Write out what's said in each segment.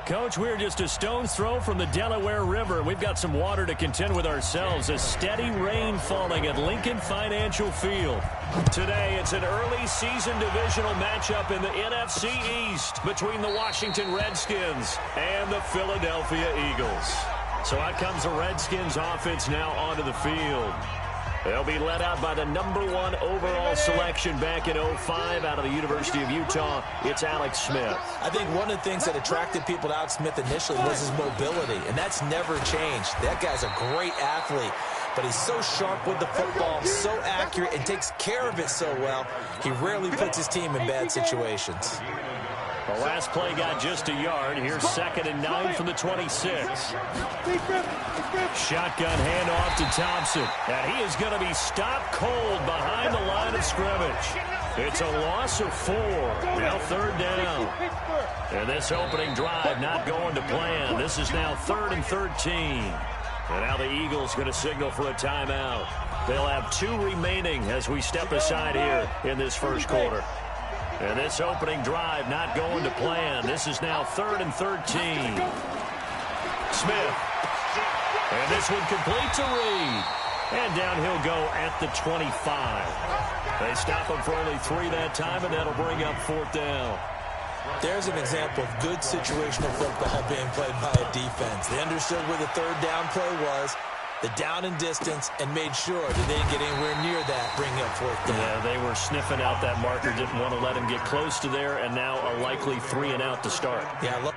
Coach, we're just a stone's throw from the Delaware River. We've got some water to contend with ourselves. A steady rain falling at Lincoln Financial Field. Today, it's an early season divisional matchup in the NFC East between the Washington Redskins and the Philadelphia Eagles. So out comes the Redskins offense now onto the field. They'll be led out by the #1 overall selection back in 2005 out of the University of Utah. It's Alex Smith. I think one of the things that attracted people to Alex Smith initially was his mobility, and that's never changed. That guy's a great athlete, but he's so sharp with the football, so accurate, and takes care of it so well. He rarely puts his team in bad situations. The last play got just a yard. Here's 2nd and 9 from the 26. Shotgun handoff to Thompson. And he is going to be stopped cold behind the line of scrimmage. It's a loss of 4. Now 3rd down. And this opening drive not going to plan. This is now 3rd and 13. And now the Eagles going to signal for a timeout. They'll have 2 remaining as we step aside here in this first quarter. And this opening drive not going to plan. This is now 3rd and 13. Smith. And this one complete to Reed. And down he'll go at the 25. They stop him for only 3 that time, and that'll bring up 4th down. There's an example of good situational football being played by a defense. They understood where the 3rd down play was, the down and distance, and made sure that they didn't get anywhere near that, bringing up 4th down. Yeah, they were sniffing out that marker, didn't want to let him get close to there, and now a likely 3 and out to start. Yeah, look.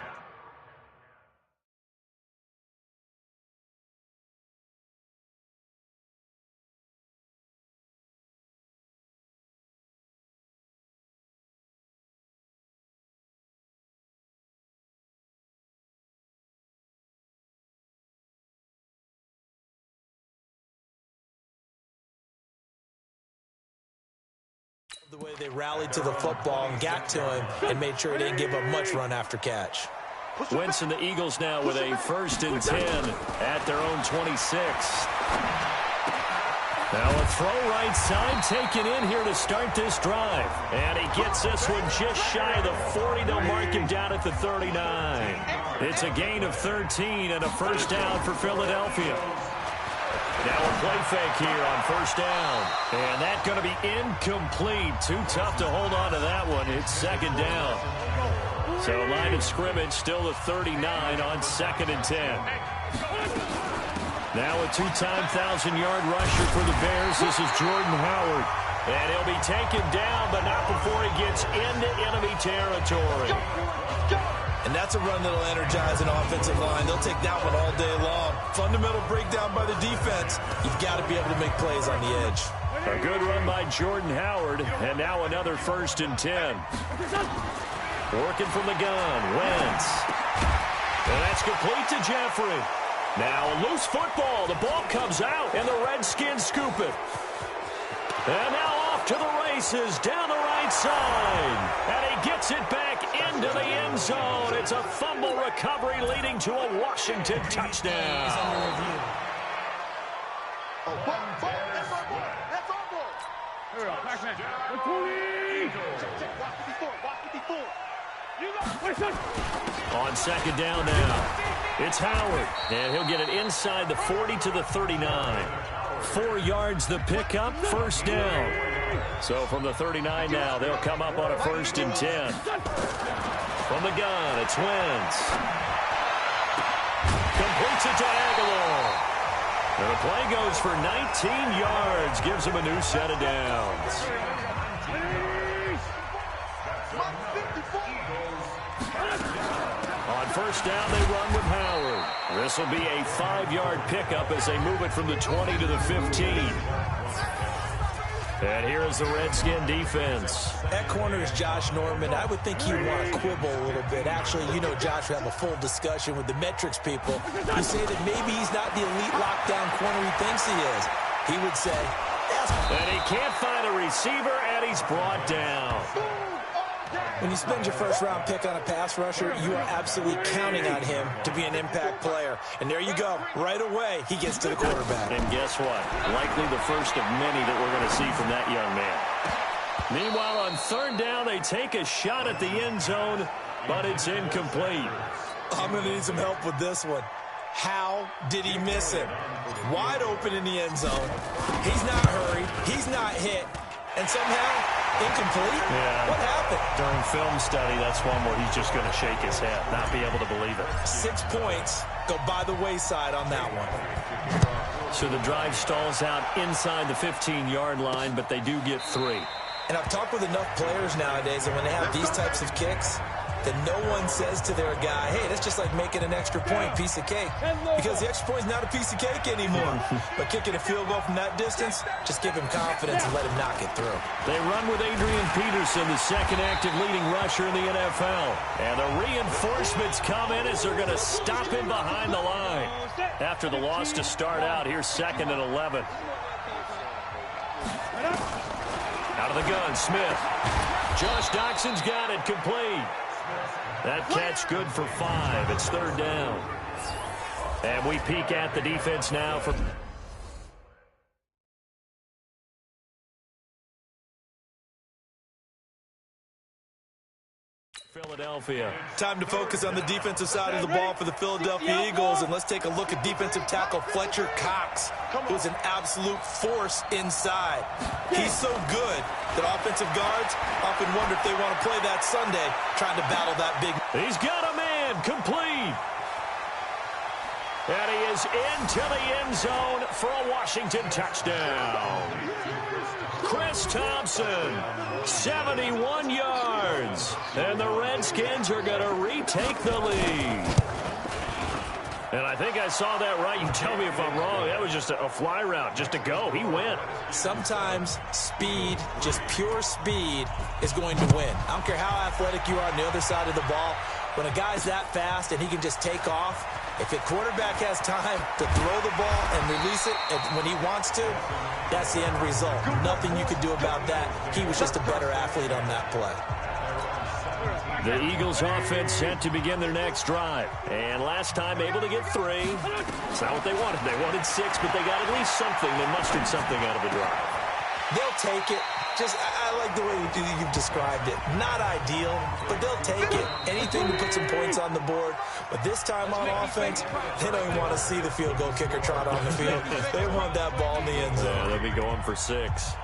The way they rallied to the football and got to him and made sure he didn't give up much run after catch. Wentz and the Eagles now with a 1st and 10 at their own 26. Now a throw right side taken in here to start this drive. And he gets this one just shy of the 40. They'll mark him down at the 39. It's a gain of 13 and a 1st down for Philadelphia. Now a play fake here on 1st down. And that's going to be incomplete. Too tough to hold on to that one. It's 2nd down. So line of scrimmage still the 39 on 2nd and 10. Now a 2-time 1,000-yard rusher for the Bears. This is Jordan Howard. And he'll be taken down, but not before he gets into enemy territory. And that's a run that'll energize an offensive line. They'll take that one all day long. Fundamental breakdown by the defense. You've got to be able to make plays on the edge. A good run by Jordan Howard. And now another 1st and 10. Working from the gun. Wentz. And that's complete to Jeffrey. Now a loose football. The ball comes out, and the Redskins scoop it. And now off to the races down the right side. And he gets it back into the end zone. It's a fumble recovery leading to a Washington touchdown. On 2nd down now, it's Howard. And he'll get it inside the 40 to the 39. 4 yards the pickup, 1st down. So from the 39 now, they'll come up on a 1st and 10. From the gun, it's Wentz. Completes it to Aguilar. And the play goes for 19 yards, gives him a new set of downs. On 1st down, they run with Howard. This will be a 5-yard pickup as they move it from the 20 to the 15. And here is the Redskin defense. That corner is Josh Norman. I would think he'd want to quibble a little bit. Actually, you know Josh would have a full discussion with the metrics people who say that maybe he's not the elite lockdown corner he thinks he is. He would say, yes. And he can't find a receiver, and he's brought down. When you spend your 1st-round pick on a pass rusher, you are absolutely counting on him to be an impact player. And there you go. Right away, he gets to the quarterback. And guess what? Likely the first of many that we're going to see from that young man. Meanwhile, on 3rd down, they take a shot at the end zone, but it's incomplete. I'm going to need some help with this one. How did he miss him? Wide open in the end zone. He's not hurried. He's not hit. And somehow, incomplete? Yeah. What happened? During film study, that's one where he's just going to shake his head, not be able to believe it. 6 points go by the wayside on that one. So the drive stalls out inside the 15-yard line, but they do get 3. And I've talked with enough players nowadays that when they have these types of kicks, that no one says to their guy, hey, that's just like making an extra point, piece of cake. Because the extra point is not a piece of cake anymore. But kicking a field goal from that distance, just give him confidence and let him knock it through. They run with Adrian Peterson, the second active leading rusher in the NFL. And the reinforcements come in as they're going to stop him behind the line. After the loss to start out, here's 2nd and 11. Out of the gun, Smith. Josh Doxson's got it, complete. That catch good for 5. It's 3rd down. And we peek at the defense now for Philadelphia. Time to focus on the defensive side of the ball for the Philadelphia Eagles. And let's take a look at defensive tackle Fletcher Cox, who's an absolute force inside. He's so good that offensive guards often wonder if they want to play that Sunday, trying to battle that big. He's got a man, complete. And he is into the end zone for a Washington touchdown. Chris Thompson, 71 yards. And the Redskins are going to retake the lead. And I think I saw that right. You tell me if I'm wrong. That was just a fly route, just to go. He went. Sometimes speed, just pure speed, is going to win. I don't care how athletic you are on the other side of the ball. When a guy's that fast and he can just take off, if a quarterback has time to throw the ball and release it when he wants to, that's the end result. Nothing you could do about that. He was just a better athlete on that play. The Eagles offense set to begin their next drive. And last time able to get 3. It's not what they wanted. They wanted 6, but they got at least something. They mustered something out of the drive. They'll take it. I like the way you've described it. Not ideal, but they'll take it. Anything to put some points on the board. But this time on offense, they don't even want to see the field goal kicker trot on the field. They want that ball in the end zone. Yeah, they'll be going for 6.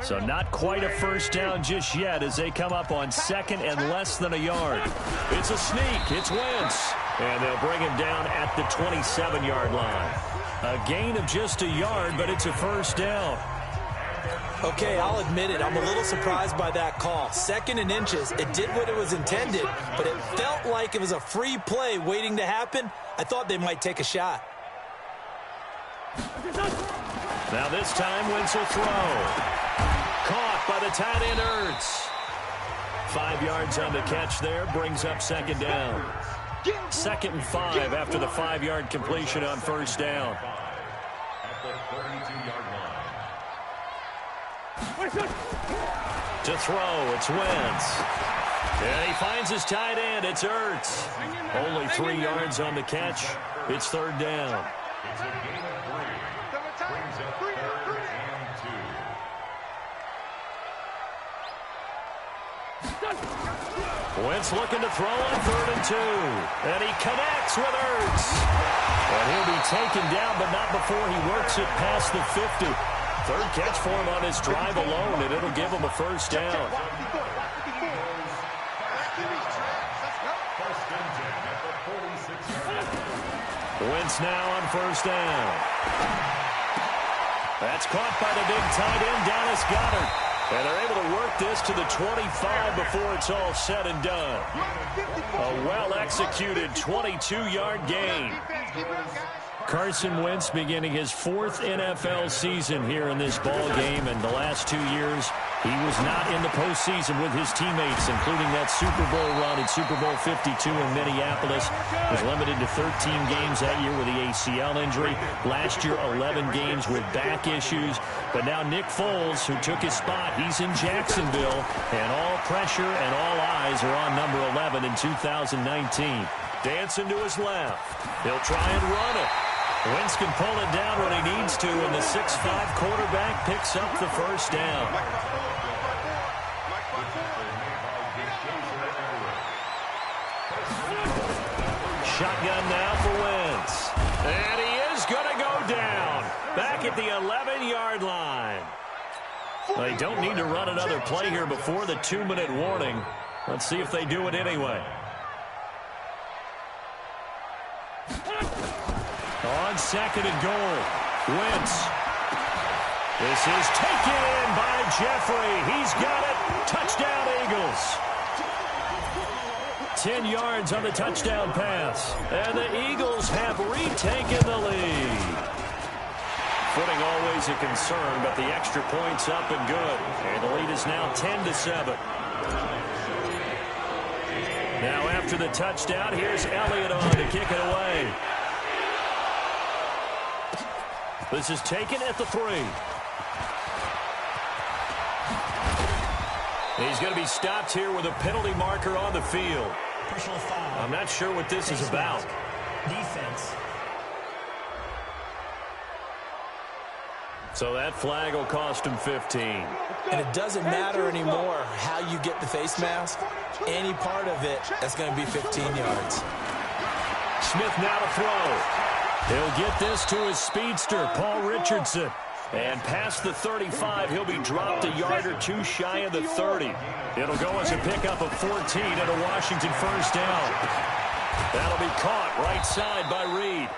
So not quite a first down just yet as they come up on 2nd and less than a yard. It's a sneak. It's Wentz. And they'll bring him down at the 27-yard line. A gain of just a yard, but it's a first down. Okay, I'll admit it. I'm a little surprised by that call. 2nd and inches. It did what it was intended, but it felt like it was a free play waiting to happen. I thought they might take a shot. Now this time, Wentz will throw. Caught by the tight end, Ertz. 5 yards on the catch there, brings up 2nd down. 2nd and 5 after the 5-yard completion on first down. To throw, it's Wentz. And he finds his tight end, it's Ertz. Only 3 yards on the catch. It's 3rd down. Wentz looking to throw on 3rd and 2. And he connects with Ertz. And he'll be taken down, but not before he works it past the 50. 3rd catch for him on his drive alone, and it'll give him a first down. Wentz now on first down. That's caught by the big tight end, Dallas Goedert. And they're able to work this to the 25 before it's all said and done. A well-executed 22-yard gain. Carson Wentz beginning his 4th NFL season here in this ball game, and the last 2 years he was not in the postseason with his teammates, including that Super Bowl run at Super Bowl 52 in Minneapolis. Was limited to 13 games that year with the ACL injury. Last year, 11 games with back issues. But now Nick Foles, who took his spot, he's in Jacksonville, and all pressure and all eyes are on number 11 in 2019. Dancing to his left. He'll try and run it. Wentz can pull it down when he needs to, and the 6'5" quarterback picks up the first down. Shotgun now for Wentz. And he is going to go down. Back at the 11-yard line. They don't need to run another play here before the 2-minute warning. Let's see if they do it anyway. On second and goal, Wentz. This is taken in by Jeffrey. He's got it. Touchdown, Eagles. 10 yards on the touchdown pass. And the Eagles have retaken the lead. Footing always a concern, but the extra point's up and good. And the lead is now 10-7. Now after the touchdown, here's Elliott on to kick it away. This is taken at the 3. He's going to be stopped here with a penalty marker on the field. I'm not sure what this is about. Defense. So that flag will cost him 15. And it doesn't matter anymore how you get the face mask. Any part of it, that's going to be 15 yards. Smith now to throw. He'll get this to his speedster, Paul Richardson. And past the 35, he'll be dropped a yard or two shy of the 30. It'll go as a pickup of 14 and a Washington first down. That'll be caught right side by Reed.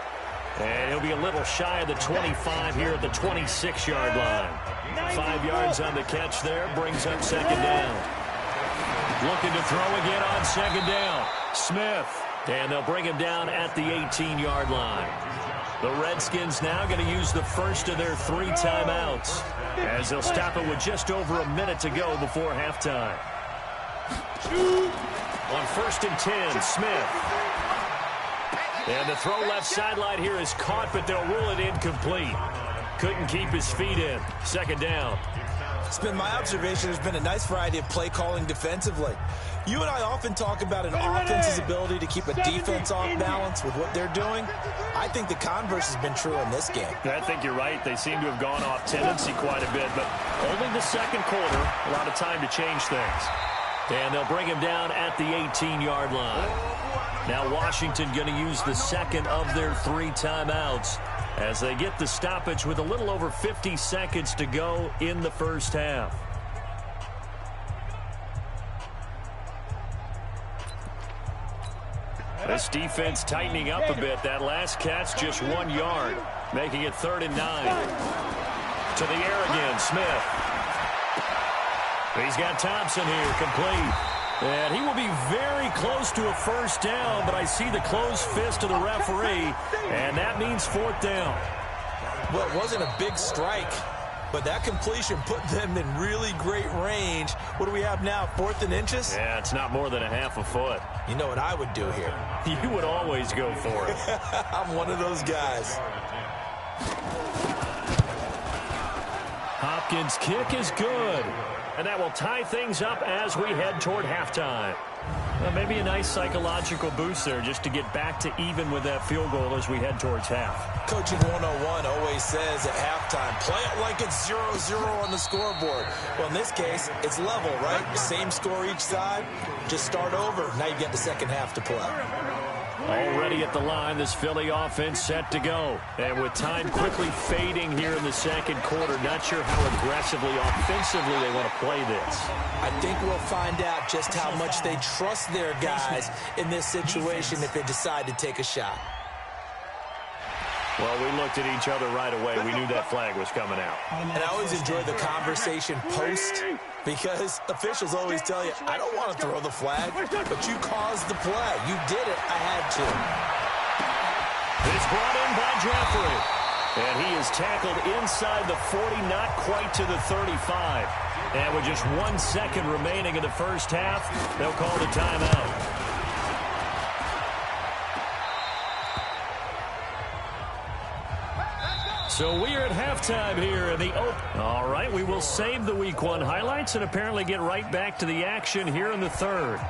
And he'll be a little shy of the 25 here at the 26-yard line. 5 yards on the catch there, brings up second down. Looking to throw again on second down. Smith. And they'll bring him down at the 18-yard line. The Redskins now going to use the first of their 3 timeouts, as they'll stop it with just over a minute to go before halftime. On 1st and 10, Smith. And the throw left sideline here is caught, but they'll rule it incomplete. Couldn't keep his feet in. Second down. It's been my observation there's been a nice variety of play calling defensively. You and I often talk about an offense's ability to keep a defense off balance with what they're doing. I think the converse has been true in this game. I think you're right. They seem to have gone off tendency quite a bit, but only the second quarter, a lot of time to change things. And they'll bring him down at the 18-yard line. Now Washington going to use the second of their 3 timeouts as they get the stoppage with a little over 50 seconds to go in the first half. This defense tightening up a bit. That last catch just 1 yard, making it 3rd and 9. To the air again, Smith. He's got Thompson here, complete. And he will be very close to a first down, but I see the closed fist of the referee, and that means 4th down. Well, it wasn't a big strike, but that completion put them in really great range. What do we have now, 4th and inches? Yeah, it's not more than a half a foot. You know what I would do here? You would always go for it. I'm one of those guys. Hopkins' kick is good. And that will tie things up as we head toward halftime. Well, maybe a nice psychological boost there just to get back to even with that field goal as we head towards half. Coaching 101 always says at halftime, play it like it's 0-0 on the scoreboard. Well, in this case, it's level, right? Same score each side. Just start over. Now you get the second half to play. Already at the line, this Philly offense set to go. And with time quickly fading here in the second quarter, not sure how aggressively, offensively they want to play this. I think we'll find out just how much they trust their guys in this situation if they decide to take a shot. Well, we looked at each other right away. We knew that flag was coming out. And I always enjoy the conversation post because officials always tell you, I don't want to throw the flag, but you caused the play. You did it. I had to. It's brought in by Jeffrey. And he is tackled inside the 40, not quite to the 35. And with just 1 second remaining in the first half, they'll call the timeout. So we are at halftime here in the open. All right, we will save the Week 1 highlights and apparently get right back to the action here in the third.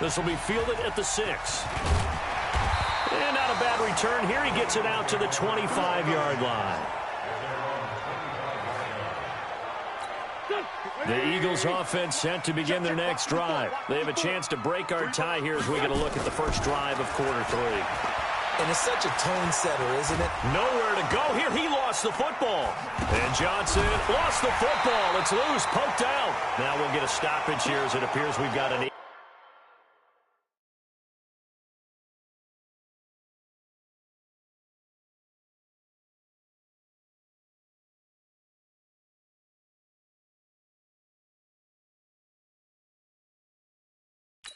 This will be fielded at the 6. And not a bad return here. He gets it out to the 25-yard line. The Eagles offense set to begin their next drive. They have a chance to break our tie here as we get a look at the first drive of quarter 3. And it's such a tone setter, isn't it? Nowhere to go here. He lost the football. And Johnson lost the football. It's loose, poked out. Now we'll get a stoppage here as it appears we've got an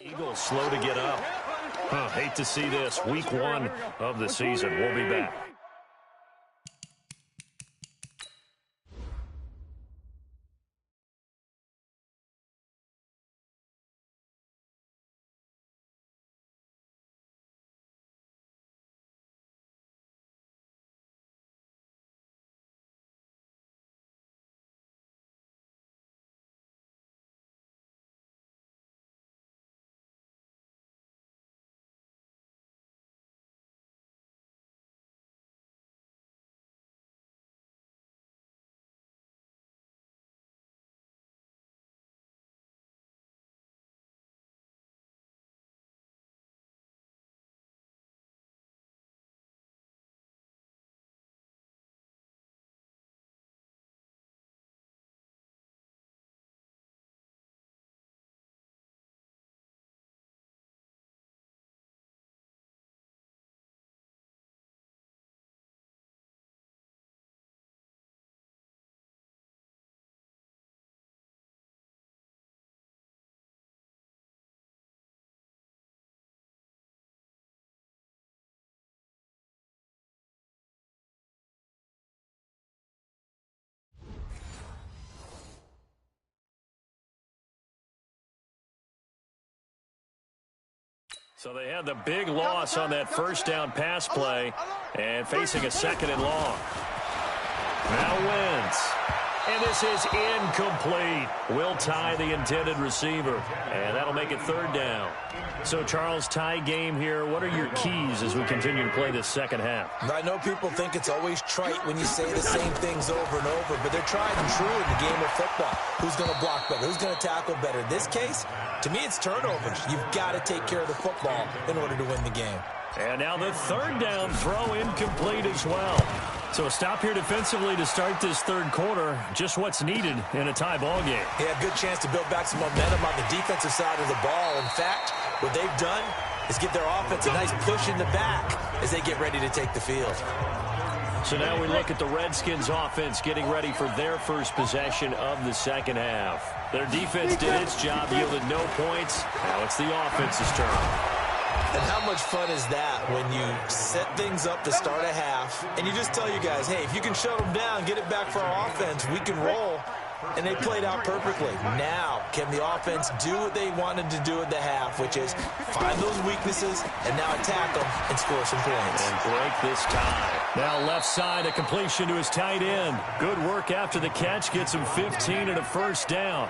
Eagles slow to get up. Hate to see this. Week 1 of the season. We'll be back. So they had the big loss on that first down pass play and facing a 2nd and long. Now wins. And this is incomplete. Will tie the intended receiver. And that'll make it 3rd down. So, Charles, tie game here. What are your keys as we continue to play this second half? I know people think it's always trite when you say the same things over and over, but they're tried and true in the game of football. Who's going to block better? Who's going to tackle better? In this case, to me, it's turnovers. You've got to take care of the football in order to win the game. And now the 3rd down throw incomplete as well. So a stop here defensively to start this 3rd quarter. Just what's needed in a tie ball game. Yeah, good chance to build back some momentum on the defensive side of the ball. In fact, what they've done is give their offense a nice push in the back as they get ready to take the field. So now we look at the Redskins offense getting ready for their first possession of the second half. Their defense did its job, yielded no points. Now it's the offense's turn. And how much fun is that when you set things up to start a half and you just tell you guys, hey, if you can shut them down, get it back for our offense, we can roll. And they played out perfectly. Now, can the offense do what they wanted to do at the half, which is find those weaknesses and now attack them and score some points. And break this tie. Now left side, a completion to his tight end. Good work after the catch, gets him 15 and a 1st down.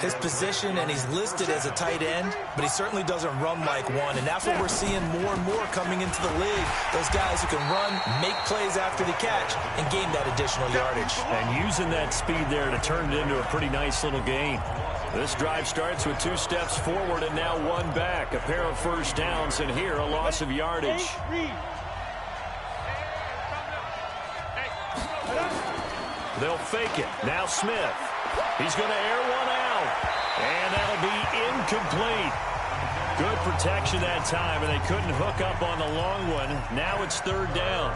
His position, and he's listed as a tight end, but he certainly doesn't run like one, and that's what we're seeing more and more coming into the league. Those guys who can run, make plays after the catch, and gain that additional yardage. And using that speed there to turn it into a pretty nice little gain. This drive starts with 2 steps forward and now 1 back. A pair of 1st downs, and here a loss of yardage. They'll fake it. Now Smith. He's going to air one out. And that'll be incomplete. Good protection that time, and they couldn't hook up on the long one. Now it's 3rd down.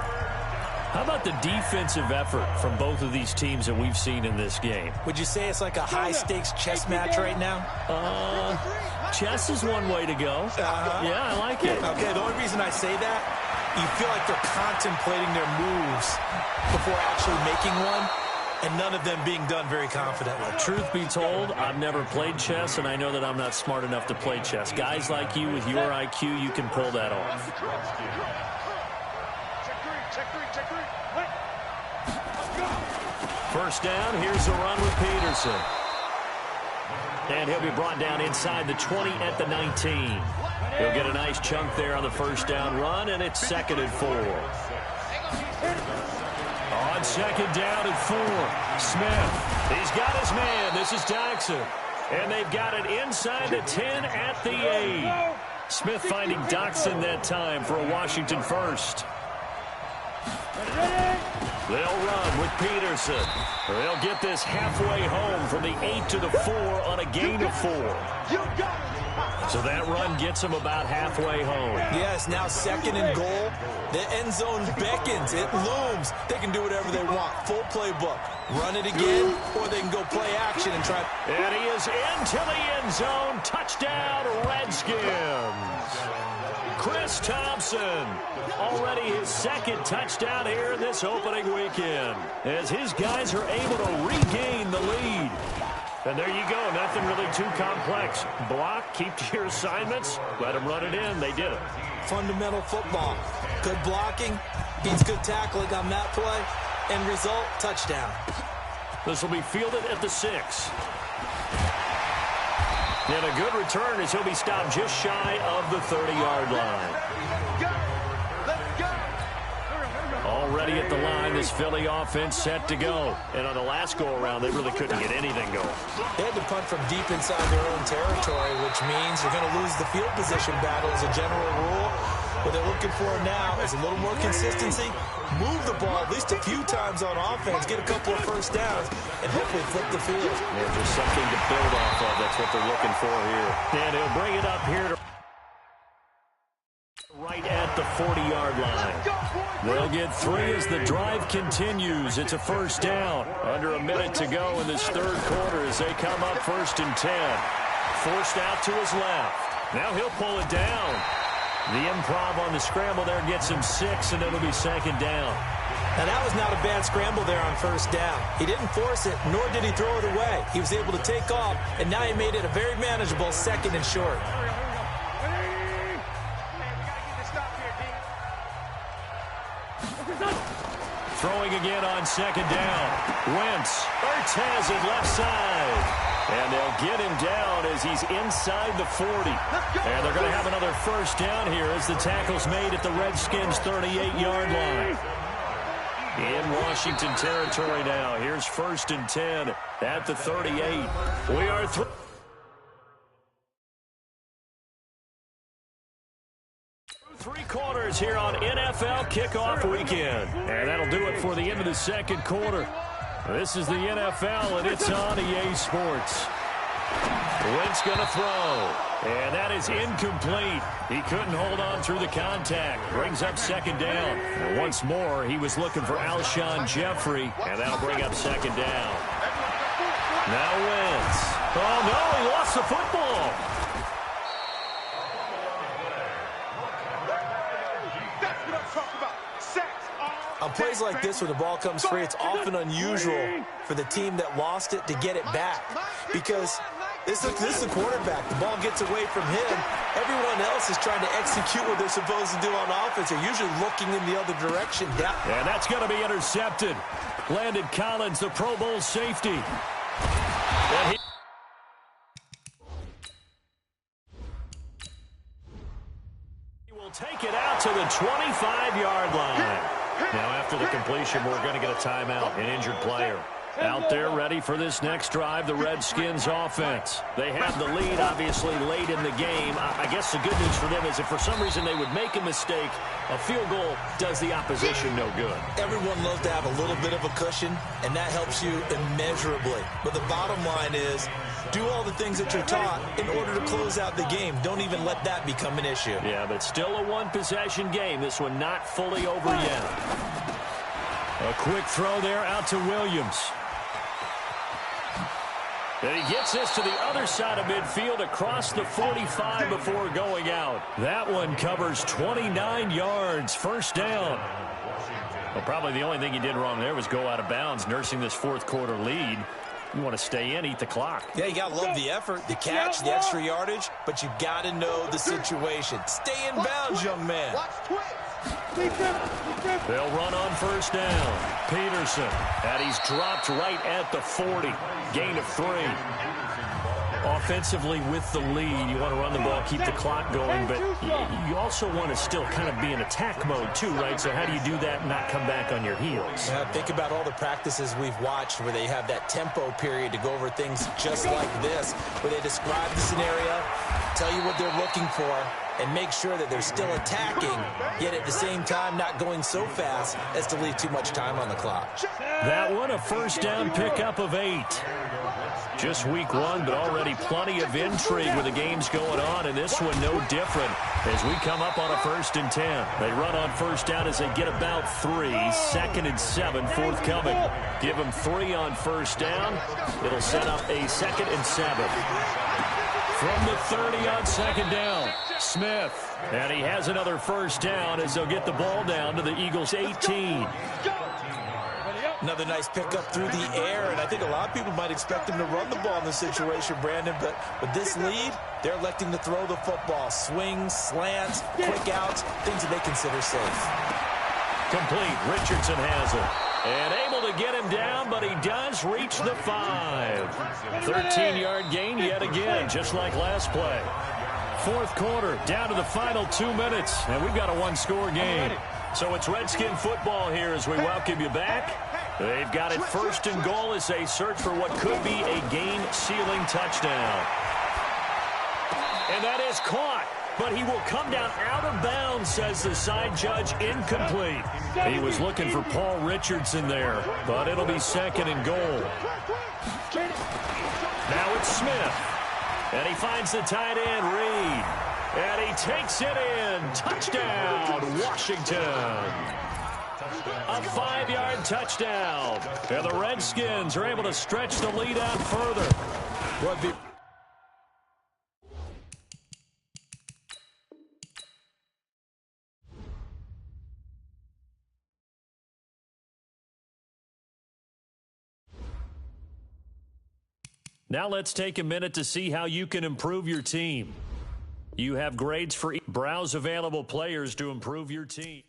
How about the defensive effort from both of these teams that we've seen in this game? Would you say it's like a high-stakes chess match right now? Chess is one way to go. Yeah, I like it. Okay, the only reason I say that, you feel like they're contemplating their moves before actually making one. And none of them being done very confidently. Truth be told, I've never played chess, and I know that I'm not smart enough to play chess. Guys like you with your IQ, you can pull that off. First down, here's a run with Peterson. And he'll be brought down inside the 20 at the 19. He'll get a nice chunk there on the first down run, and it's 2nd and 4. On 2nd down and 4, Smith. He's got his man. This is Doxson. And they've got it inside the 10 at the 8. Smith finding Doxson that time for a Washington first. They'll run with Peterson. They'll get this halfway home from the 8 to the 4 on a gain of 4. So that run gets them about halfway home. Yes, now 2nd and goal. The end zone beckons. It looms. They can do whatever they want. Full playbook. Run it again, or they can go play action and try. And he is into the end zone. Touchdown, Redskins. Chris Thompson, already his 2nd touchdown here in this opening weekend, as his guys are able to regain the lead. And there you go, nothing really too complex. Block, keep to your assignments, let them run it in. They did it. Fundamental football. Good blocking, beats good tackling on that play. End result, touchdown. This will be fielded at the 6. And a good return as he'll be stopped just shy of the 30-yard line. Already at the line, this Philly offense set to go. And on the last go-around, they really couldn't get anything going. They had to punt from deep inside their own territory, which means they're going to lose the field position battle as a general rule. What they're looking for now is a little more consistency. Move the ball at least a few times on offense, get a couple of first downs, and hopefully flip the field. Yeah, just something to build off of. That's what they're looking for here. And he'll bring it up here to right at the 40-yard line. They'll get 3 as the drive continues. It's a first down. Under a minute to go in this 3rd quarter as they come up 1st and 10. Forced out to his left. Now he'll pull it down. The improv on the scramble there gets him 6, and it'll be 2nd down. Now, that was not a bad scramble there on first down. He didn't force it, nor did he throw it away. He was able to take off, and now he made it a very manageable 2nd and short. Throwing again on 2nd down. Wentz. Ertz has it left side. And they'll get him down as he's inside the 40. And they're going to have another first down here as the tackle's made at the Redskins' 38-yard line. In Washington territory now. Here's 1st and 10 at the 38. We are through. 3 quarters here on NFL kickoff weekend. And that'll do it for the end of the 2nd quarter. This is the NFL, and it's on EA Sports. Wentz going to throw, and that is incomplete. He couldn't hold on through the contact. Brings up 2nd down. And once more, he was looking for Alshon Jeffrey, and that'll bring up 2nd down. Now Wentz. Oh, no, he lost the football. On plays like this where the ball comes free, it's often unusual for the team that lost it to get it back. Because this is the quarterback. The ball gets away from him. Everyone else is trying to execute what they're supposed to do on offense. They're usually looking in the other direction. And that's going to be intercepted. Landon Collins, the Pro Bowl safety. And he will take it out to the 25-yard line. Now, after the completion, we're going to get a timeout, an injured player. Out there ready for this next drive, the Redskins offense. They have the lead, obviously, late in the game. I guess the good news for them is if for some reason they would make a mistake, a field goal does the opposition no good. Everyone loves to have a little bit of a cushion, and that helps you immeasurably. But the bottom line is, do all the things that you're taught in order to close out the game. Don't even let that become an issue. Yeah, but still a one-possession game. This one not fully over yet. A quick throw there out to Williams. And he gets this to the other side of midfield across the 45 before going out. That one covers 29 yards. First down. Well, probably the only thing he did wrong there was go out of bounds, nursing this 4th quarter lead. You want to stay in, eat the clock. Yeah, you got to love the effort, the catch, the extra yardage, but you got to know the situation. Stay in bounds, young man. They'll run on first down. Peterson, and he's dropped right at the 40. Gain of 3. Offensively with the lead, you want to run the ball, keep the clock going, but you also want to still kind of be in attack mode too, right? So how do you do that and not come back on your heels? Yeah, think about all the practices we've watched where they have that tempo period to go over things just like this, where they describe the scenario, tell you what they're looking for, and make sure that they're still attacking, yet at the same time not going so fast as to leave too much time on the clock. That one, a first down pickup of 8. Just week 1, but already plenty of intrigue with the games going on, and this one no different as we come up on a 1st and 10. They run on first down as they get about 3. 2nd and 7 forthcoming. Give them 3 on first down. It'll set up a 2nd and 7. From the 30 on 2nd down, Smith. And he has another first down as they'll get the ball down to the Eagles' 18. Another nice pickup through the air, and I think a lot of people might expect him to run the ball in this situation, Brandon, but with this lead, they're electing to throw the football. Swings, slants, quick outs, things that they consider safe. Complete. Richardson has it. And able to get him down, but he does reach the 5. 13-yard gain yet again, just like last play. 4th quarter, down to the final 2 minutes, and we've got a 1-score game. So it's Redskin football here as we welcome you back. They've got it 1st and goal as they search for what could be a game-sealing touchdown. And that is caught. But he will come down out of bounds, says the side judge, incomplete. He was looking for Paul Richardson there, but it'll be 2nd and goal. Now it's Smith. And he finds the tight end, Reed. And he takes it in. Touchdown, Washington. A 5-yard touchdown. And the Redskins are able to stretch the lead out further. Now let's take a minute to see how you can improve your team. You have grades for browse available players to improve your team.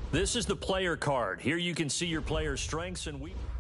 This is the player card. Here you can see your player's strengths and weaknesses.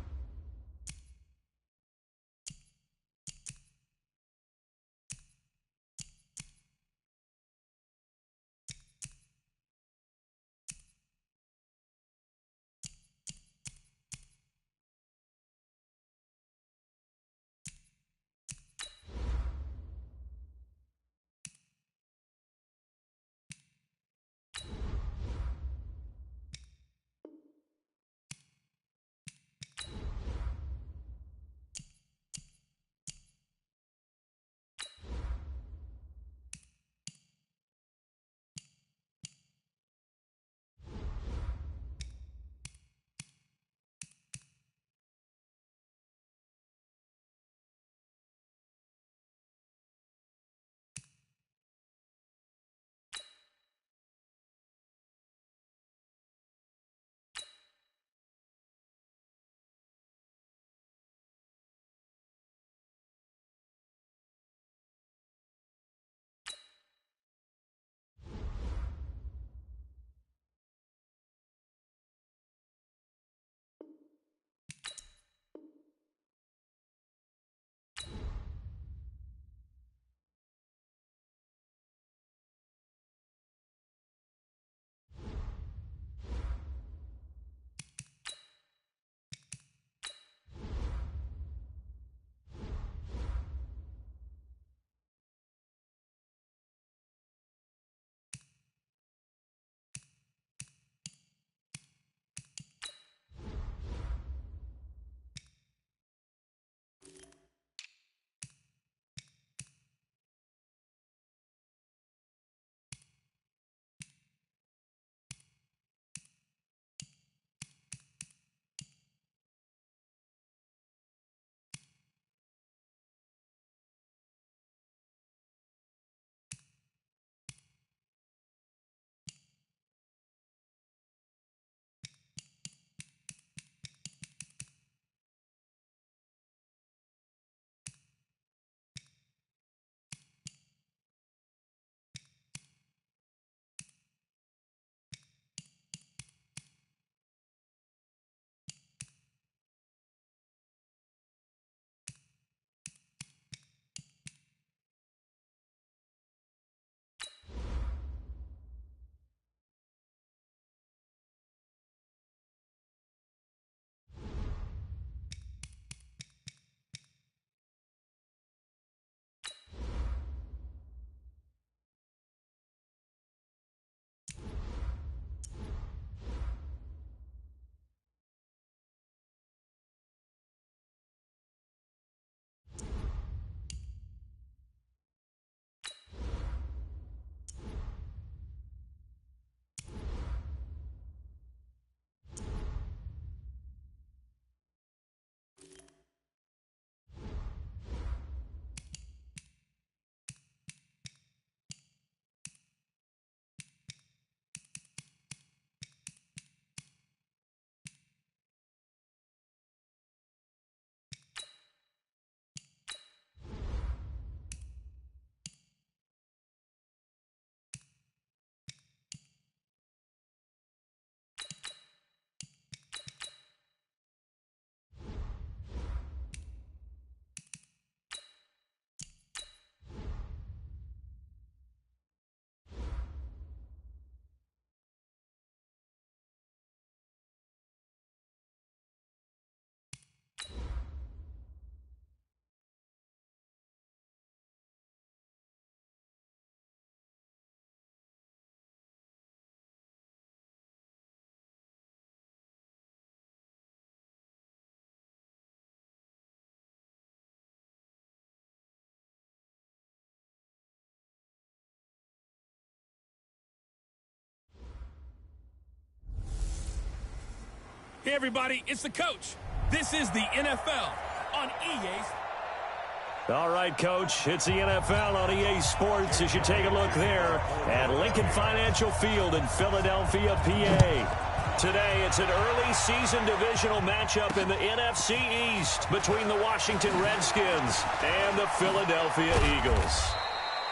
Hey, everybody, it's the coach. This is the NFL on EA. All right, Coach, it's the NFL on EA Sports as you take a look there at Lincoln Financial Field in Philadelphia, PA. Today, it's an early season divisional matchup in the NFC East between the Washington Redskins and the Philadelphia Eagles.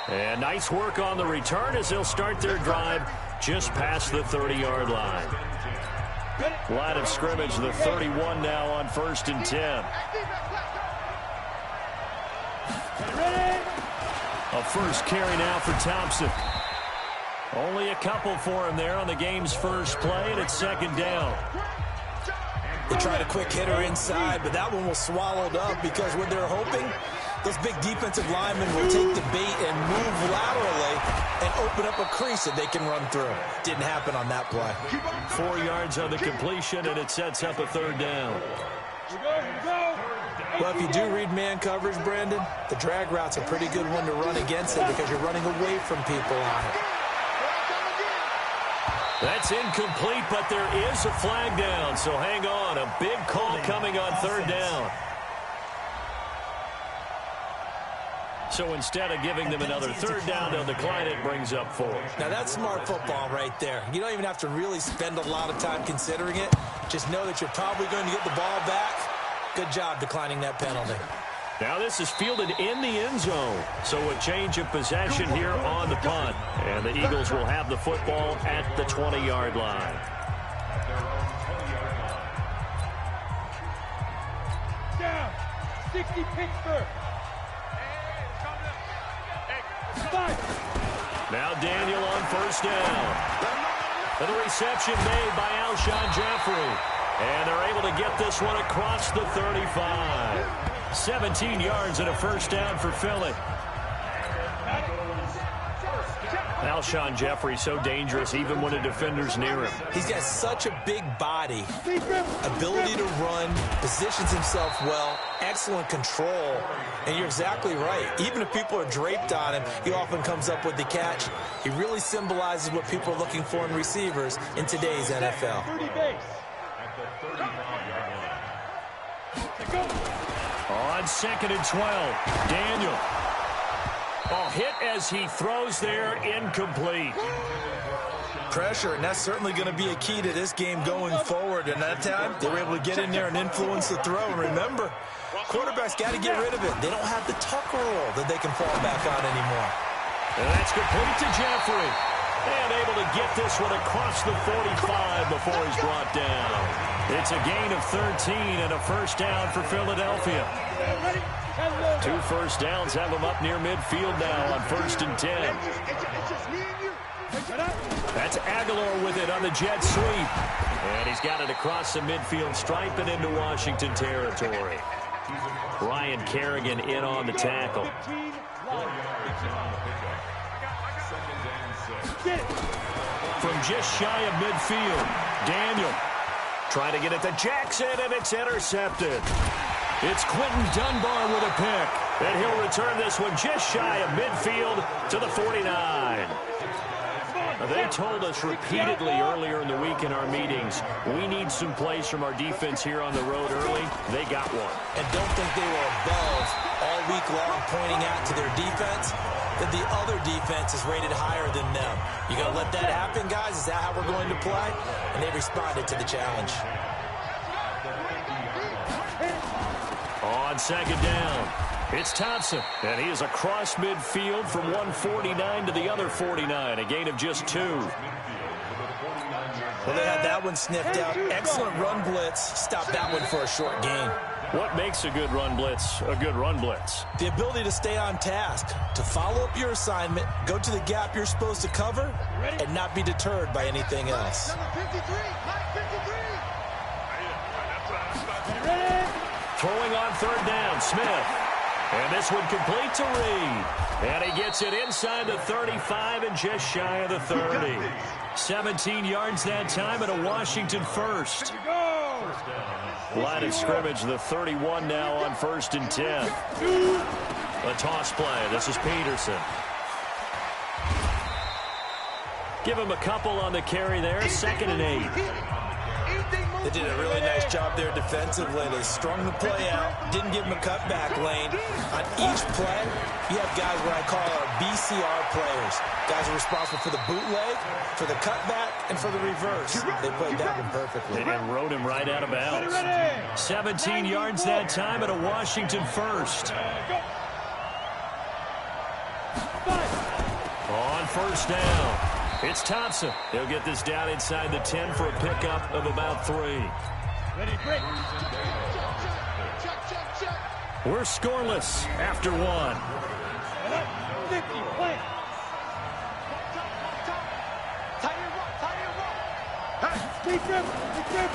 And nice work on the return as they'll start their drive just past the 30-yard line. Line of scrimmage, the 31 now on 1st and 10. A first carry now for Thompson. Only a couple for him there on the game's first play, and it's 2nd down. They tried a quick hitter inside, but that one was swallowed up because when they're hoping, those big defensive linemen will take the bait and move laterally and open up a crease that they can run through. Didn't happen on that play. 4 yards on the completion, and it sets up a 3rd down. Well, if you do read man coverage, Brandon, the drag route's a pretty good one to run against it because you're running away from people on it. That's incomplete, but there is a flag down, so hang on. A big call coming on 3rd down. So instead of giving them another 3rd down, they'll decline it, brings up 4. Now, that's smart football right there. You don't even have to really spend a lot of time considering it. Just know that you're probably going to get the ball back. Good job declining that penalty. Now this is fielded in the end zone. So a change of possession here on the punt. And the Eagles will have the football at the 20-yard line. Down. 60 Pittsburgh. Now Daniel on 1st down. And the reception made by Alshon Jeffrey. And they're able to get this one across the 35. 17 yards and a 1st down for Philly. Alshon Jeffrey so dangerous even when a defender's near him. He's got such a big body, ability to run, positions himself well, excellent control. And you're exactly right. Even if people are draped on him, he often comes up with the catch. He really symbolizes what people are looking for in receivers in today's NFL. On 2nd and 12, Daniel. Oh, hit as he throws there, incomplete. Pressure, and that's certainly going to be a key to this game going forward. And that time, they were able to get in there and influence the throw. And remember, quarterbacks got to get rid of it. They don't have the tucker roll that they can fall back on anymore. And that's complete to Jeffrey. And able to get this one across the 45 before he's brought down. It's a gain of 13 and a 1st down for Philadelphia. 2 1st downs have them up near midfield now on 1st and 10. That's Aguilar with it on the jet sweep. And he's got it across the midfield stripe and into Washington territory. Ryan Kerrigan in on the tackle. From just shy of midfield, Daniel trying to get it to Jackson, and it's intercepted. It's Quentin Dunbar with a pick, and he'll return this one just shy of midfield to the 49. They told us repeatedly earlier in the week in our meetings, we need some plays from our defense here on the road early. They got one. And don't think they were above all week long pointing out to their defense that the other defense is rated higher than them. You going to let that happen, guys? Is that how we're going to play? And they responded to the challenge. On 2nd down, it's Thompson, and he is across midfield from 149 to the other 49, a gain of just 2. Well, they had that one sniffed out. Excellent run blitz. Stopped that one for a short gain. What makes a good run blitz a good run blitz? The ability to stay on task, to follow up your assignment, go to the gap you're supposed to cover, and not be deterred by anything else. Throwing on 3rd down, Smith. And this one complete to Reed. And he gets it inside the 35 and just shy of the 30. 17 yards that time and a Washington 1st. Line of scrimmage, the 31 now on 1st and 10. A toss play. This is Peterson. Give him a couple on the carry there. 2nd and 8. They did a really nice job there defensively. They strung the play out, didn't give him a cutback lane. On each play, you have guys what I call our BCR players. Guys are responsible for the bootleg, for the cutback, and for the reverse. They played that one perfectly. And rode him right out of bounds. 17 yards that time and a Washington 1st. On 1st down, It's Thompson. He'll get this down inside the 10 for a pickup of about 3. Ready, break. We're scoreless after 1. 50, play.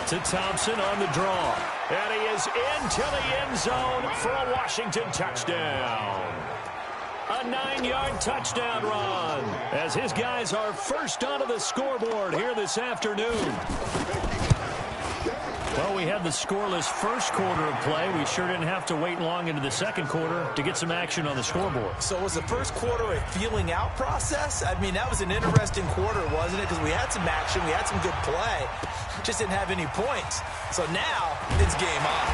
To Thompson on the draw. And he is into the end zone for a Washington touchdown. A 9-yard touchdown run as his guys are first onto the scoreboard here this afternoon. Well, we had the scoreless first quarter of play. We sure didn't have to wait long into the second quarter to get some action on the scoreboard. So was the first quarter a feeling out process? I mean, that was an interesting quarter, wasn't it? Because we had some action, we had some good play, just didn't have any points. So now it's game on.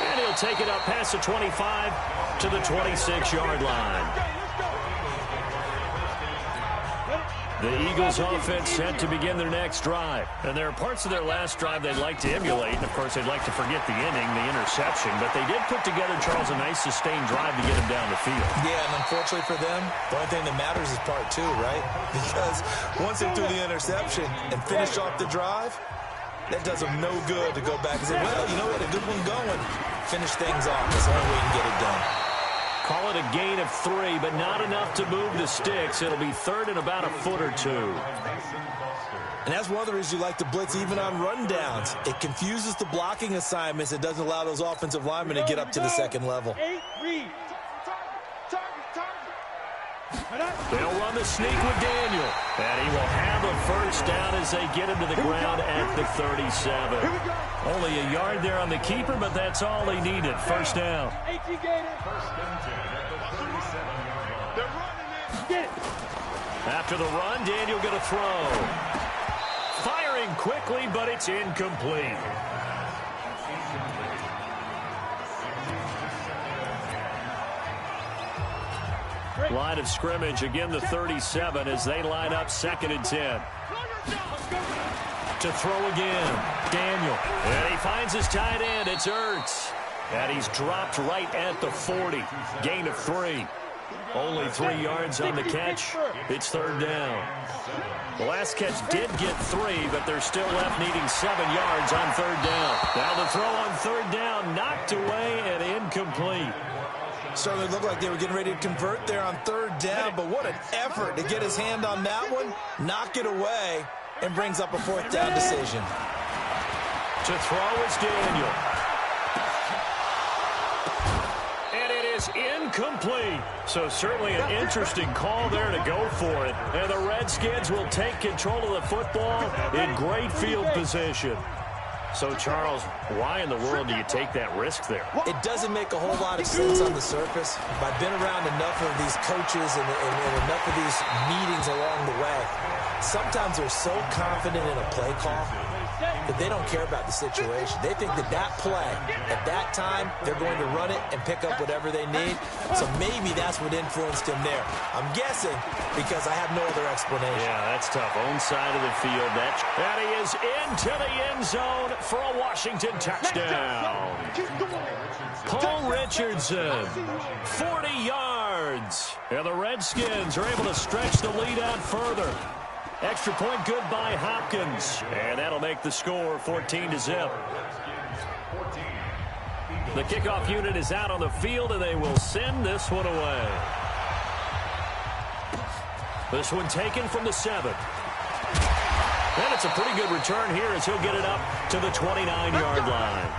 And he'll take it up past the 25 to the 26-yard line. The Eagles offense set to begin their next drive. And there are parts of their last drive they'd like to emulate. Of course, they'd like to forget the inning, the interception. But they did put together, Charles, a nice sustained drive to get him down the field. Yeah, and unfortunately for them, the only thing that matters is part 2, right? Because once they threw the interception and finished off the drive, that does them no good to go back and say, well, you know what, a good one going. Finish things off. That's the only way you can get it done. Call it a gain of 3, but not enough to move the sticks. It'll be third and about a foot or 2. And that's one of the reasons you like to blitz even on rundowns. It confuses the blocking assignments. It doesn't allow those offensive linemen to get up to the second level. 8, read. They'll run the sneak with Daniel. And he will have a first down as they get him to the ground at the 37. Only a yard there on the keeper, but that's all they needed. First down. After the run, Daniel going to throw. Firing quickly, but it's incomplete. Line of scrimmage, again the 37 as they line up 2nd and 10. To throw again, Daniel. And he finds his tight end, it's Ertz. And he's dropped right at the 40. Gain of 3. Only 3 yards on the catch. It's third down. The last catch did get 3, but they're still left needing 7 yards on third down. Now the throw on third down, knocked away and incomplete. Certainly looked like they were getting ready to convert there on third down, but what an effort to get his hand on that one, knock it away, and brings up a 4th down decision. To throw is Daniel. And it is incomplete. So certainly an interesting call there to go for it. And the Redskins will take control of the football in great field position. So, Charles, why in the world do you take that risk there? It doesn't make a whole lot of sense on the surface. But I've been around enough of these coaches and enough of these meetings along the way. Sometimes they're so confident in a play call that they don't care about the situation. They think that that play, at that time, they're going to run it and pick up whatever they need. So maybe that's what influenced him there. I'm guessing because I have no other explanation. Yeah, that's tough. Own side of the field. And he is into the end zone for a Washington touchdown. Paul Richardson, 40 yards. And the Redskins are able to stretch the lead out further. Extra point good by Hopkins. And that'll make the score 14-0. The kickoff unit is out on the field, and they will send this one away. This one taken from the 7. And it's a pretty good return here as he'll get it up to the 29-yard line.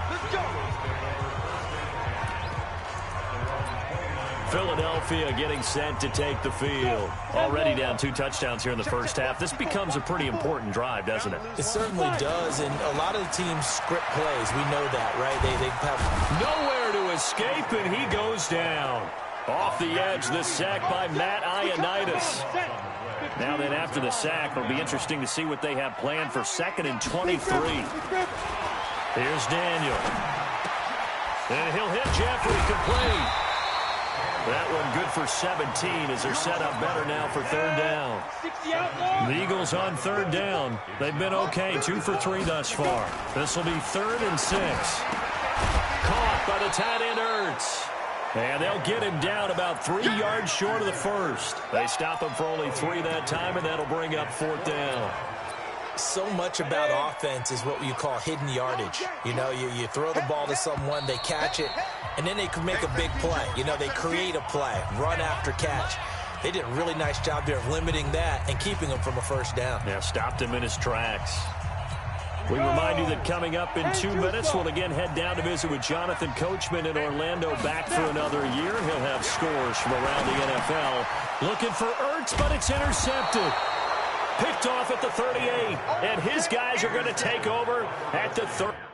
Philadelphia getting set to take the field. Already down 2 touchdowns here in the first half. This becomes a pretty important drive, doesn't it? It certainly does, and a lot of the teams script plays. We know that, right? They have nowhere to escape, and he goes down. Off the edge, the sack by Matt Ioannidis. Now then, after the sack, it'll be interesting to see what they have planned for 2nd and 23. Here's Daniel. And he'll hit Jeffrey complete. That one good for 17 as they're set up better now for third down. The Eagles on third down. They've been okay, 2 for 3 thus far. This will be 3rd and 6. Caught by the tight end Ertz. And they'll get him down about 3 yards short of the first. They stop him for only 3 that time, and that'll bring up 4th down. So much about offense is what you call hidden yardage. You know, you throw the ball to someone, they catch it, and then they can make a big play. You know, they create a play, run after catch. They did a really nice job there of limiting that and keeping him from a first down. Yeah, stopped him in his tracks. We remind you that coming up in 2 minutes, we'll again head down to visit with Jonathan Coachman in Orlando, back for another year. He'll have scores from around the NFL. Looking for Ertz, but it's intercepted. Picked off at the 38, and his guys are going to take over at the 30.